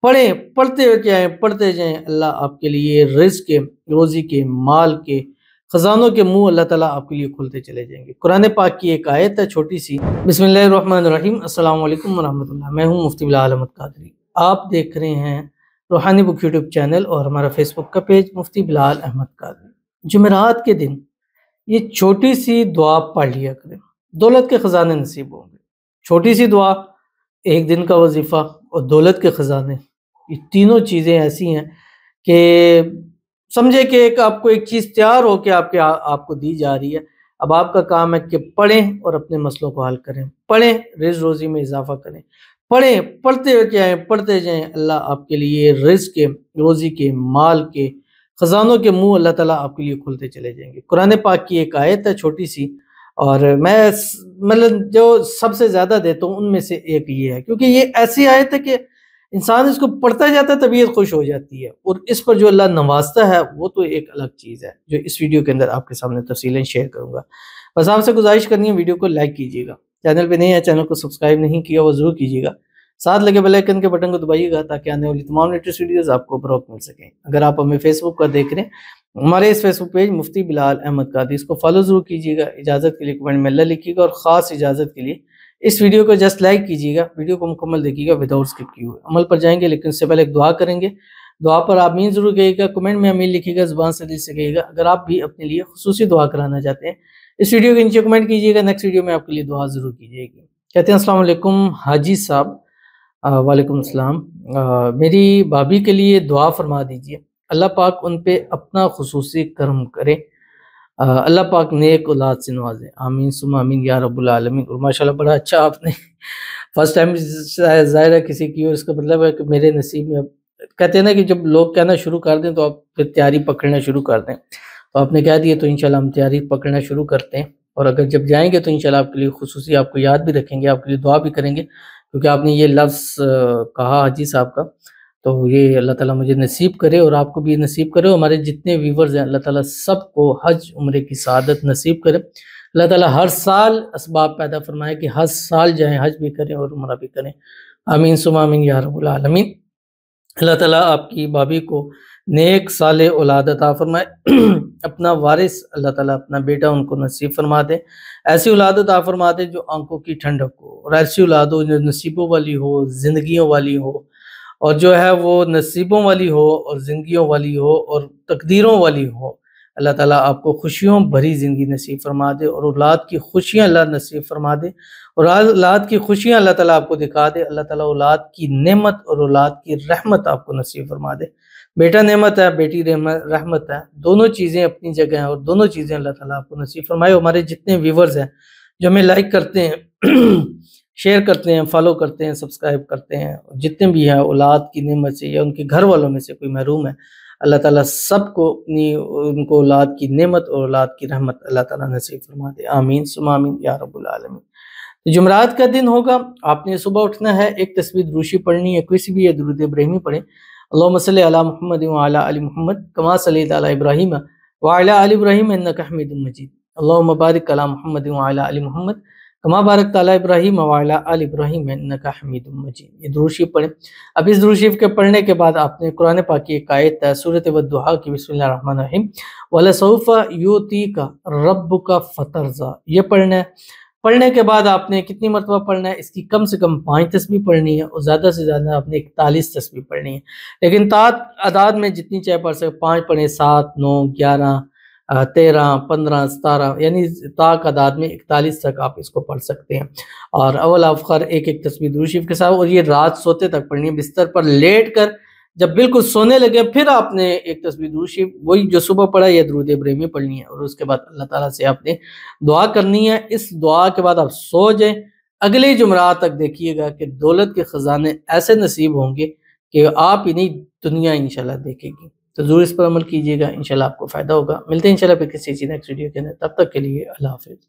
پڑھیں، پڑھتے جائیں، اللہ آپ کے لیے رزق کے، روزی کے، مال کے، خزانوں کے منہ اللہ تعالیٰ آپ کے لیے کھلتے چلے جائیں گے۔ قرآن پاک کی ایک آیت ہے چھوٹی سی۔ بسم اللہ الرحمن الرحیم۔ السلام علیکم ورحمۃ اللہ۔ میں ہوں مفتی بلال احمد قادری۔ آپ دیکھ رہے ہیں روحانی بک یوٹیوب چینل اور ہمارا فیس بک کا پیج مفتی بلال احمد قادری۔ جمعرات کے دن یہ چھوٹی سی دعا پڑھ لیا کریں، دولت کے خزانے نصیب ہوں گے۔ چھوٹی سی دعا، ایک دن کا وظیفہ اور دولت کے خزانے، یہ تینوں چیزیں ایسی ہیں کہ سمجھے کہ آپ کو ایک چیز تیار ہو کے آپ کو دی جا رہی ہے۔ اب آپ کا کام ہے کہ پڑھیں اور اپنے مسئلوں کو حل کریں، پڑھیں، رزق روزی میں اضافہ کریں، پڑھیں، پڑھتے جائیں، اللہ آپ کے لیے رزق کے، روزی کے، مال کے، خزانوں کے منہ اللہ تعالیٰ آپ کے لیے کھلتے چلے جائیں گے۔ قرآن پاک کی ایک آیت ہے چھوٹی سی، اور میں مطلب جو سب سے زیادہ دیتا ہوں ان میں سے ایک یہ ہے، کیونکہ یہ ایسی آیت ہے کہ انسان اس کو پڑھتا جاتا ہے، طبیعت خوش ہو جاتی ہے، اور اس پر جو اللہ نوازتا ہے وہ تو ایک الگ چیز ہے، جو اس ویڈیو کے اندر آپ کے سامنے تفصیلیں شیئر کروں گا۔ بس آپ سے گزارش کرنی ہے، ویڈیو کو لائک کیجیے گا، چینل پہ نہیں ہے چینل کو سبسکرائب نہیں کیا وہ ضرور کیجیے گا، ساتھ لگے بیل آئیکن کے بٹن کو دبائیے گا تاکہ آنے والی تمام لیٹسٹ ویڈیوز آپ کو بروقت مل سکیں۔ اگر آپ ہمیں فیس بک پر دیکھ رہے ہیں، ہمارے اس فیس بک پیج مفتی بلال احمد قادری، اس کو فالو ضرور کیجیے گا، اجازت کے لیے کمنٹ میں اللہ لکھیے گا، اور خاص اجازت کے لیے اس ویڈیو کو جسٹ لائک کیجیے گا، ویڈیو کو مکمل دیکھیے گا وداؤٹ اسکپ کیے ہوئے۔ عمل پر جائیں گے لیکن اس سے پہلے ایک دعا کریں گے، دعا پر آمین ضرور کہیے گا، کمنٹ میں آمین لکھیے گا، زبان سے دل سے کہیے گا۔ اگر آپ بھی اپنے لیے خصوصی دعا کرانا چاہتے ہیں، اس ویڈیو کے نیچے کمنٹ کیجیے گا، نیکسٹ ویڈیو میں آپ کے لیے دعا ضرور کی جائے گی۔ کہتے ہیں السلام علیکم حاجی صاحب۔ وعلیکم السلام۔ میری بھابھی کے لیے دعا فرما دیجیے، اللہ پاک ان پہ اپنا خصوصی کرم کرے، اللہ پاک نیک اولاد سے نوازے، آمین ثم آمین یا رب العالمین۔ اور ماشاءاللہ بڑا اچھا آپ نے فرسٹ ٹائم ظاہر ہے کسی کی، اور اس کا مطلب ہے کہ میرے نصیب میں، کہتے ہیں نا کہ جب لوگ کہنا شروع کر دیں تو آپ پھر تیاری پکڑنا شروع کر دیں، تو آپ نے کہہ دیا تو انشاءاللہ ہم تیاری پکڑنا شروع کرتے ہیں، اور اگر جب جائیں گے تو انشاءاللہ آپ کے لیے خصوصی آپ کو یاد بھی رکھیں گے، آپ کے لیے دعا بھی کریں گے، کیونکہ آپ نے یہ لفظ کہا حاجی صاحب کا، تو یہ اللہ تعالیٰ مجھے نصیب کرے اور آپ کو بھی نصیب کرے، اور ہمارے جتنے ویورز ہیں اللہ تعالیٰ سب کو حج عمرے کی سعادت نصیب کرے۔ اللہ تعالیٰ ہر سال اسباب پیدا فرمائے کہ ہر سال جائیں، حج بھی کریں اور عمرہ بھی کریں، آمین ثم آمین یا رب العالمین۔ اللہ تعالیٰ آپ کی بھابھی کو نیک صالح اولاد عطا فرمائے، اپنا وارث اللہ تعالیٰ اپنا بیٹا ان کو نصیب فرما دے، ایسی اولاد عطا فرما دے جو آنکھوں کی ٹھنڈک ہو، اور ایسی اولاد ہو جو نصیبوں والی ہو، زندگیوں والی ہو، اور جو ہے وہ نصیبوں والی ہو اور زندگیوں والی ہو اور تقدیروں والی ہو۔ اللہ تعالیٰ آپ کو خوشیوں بھری زندگی نصیب فرما دے، اور اولاد کی خوشیاں اللہ نصیب فرما دے، اور اولاد کی خوشیاں اللہ تعالیٰ آپ کو دکھا دے۔ اللہ تعالیٰ اولاد کی نعمت اور اولاد کی رحمت آپ کو نصیب فرما دے۔ بیٹا نعمت ہے، بیٹی رحمت ہے، دونوں چیزیں اپنی جگہ ہیں، اور دونوں چیزیں اللہ تعالیٰ آپ کو نصیب فرمائے۔ ہمارے جتنے ویورز ہیں جو ہمیں لائک کرتے ہیں، شیئر کرتے ہیں، فالو کرتے ہیں، سبسکرائب کرتے ہیں، جتنے بھی ہیں اولاد کی نعمت سے یا ان کے گھر والوں میں سے کوئی محروم ہے، اللہ تعالیٰ سب کو ان کو اولاد کی نعمت اور اولاد کی رحمت اللہ تعالیٰ نصیب فرما دے، آمین ثم آمین یا رب العالمین۔ جمعرات کا دن ہوگا، آپ نے صبح اٹھنا ہے، ایک تسبیح دروشی پڑھنی ہے، کوئی سی بھی درود ابراہیمی پڑھیں، اللہم صلی علی محمد وعلی آل محمد کما صلیت علی ابراہیم وعلی آل ابراہیم انک حمید مجید، اللہم بارک علی محمد وعلی آل محمد کما بارکت علی ابراہیم وعلی آل ابراہیم انک حمید مجید۔ یہ درود شریف پڑھیں۔ اب اس درود شریف کے پڑھنے کے بعد آپ نے قرآن پاک کی ایک آیت ہے سورۃ والضحیٰ کی، بسم اللہ الرحمن الرحیم، وَلَسَوْفَ يُؤْتِيكَ رَبُّكَ فَتَرْضَىٰ، یہ پڑھنا ہے۔ پڑھنے کے بعد آپ نے کتنی مرتبہ پڑھنا ہے؟ اس کی کم سے کم 5 تسبیح پڑھنی ہے، اور زیادہ سے زیادہ آپ نے 41 تسبیح پڑھنی ہے، لیکن تعداد میں جتنی چاہے پڑھ سکے، 5 پڑھیں، 7، 9، 11، 13، 15، 17، یعنی تاک عداد میں 41 تک آپ اس کو پڑھ سکتے ہیں، اور اول آخر ایک ایک تسبیح درود شریف کے ساتھ، اور یہ رات سوتے تک پڑھنی ہے، بستر پر لیٹ کر جب بالکل سونے لگے پھر آپ نے ایک تسبیح درود شریف وہی جو صبح پڑھا یا درود ابراہیمی پڑھنی ہے، اور اس کے بعد اللہ تعالیٰ سے آپ نے دعا کرنی ہے۔ اس دعا کے بعد آپ سو جائیں، اگلے جمعرات تک دیکھیے گا کہ دولت کے خزانے ایسے نصیب ہوں گے کہ آپ ہی نہیں دنیا انشاءاللہ دیکھے گی، تو ضرور اس پر عمل کیجیے گا، انشاءاللہ آپ کو فائدہ ہوگا۔ ملتے ہیں انشاءاللہ پھر کسی چیز نیکسٹ ویڈیو کے اندر، تب تک کے لیے اللہ حافظ۔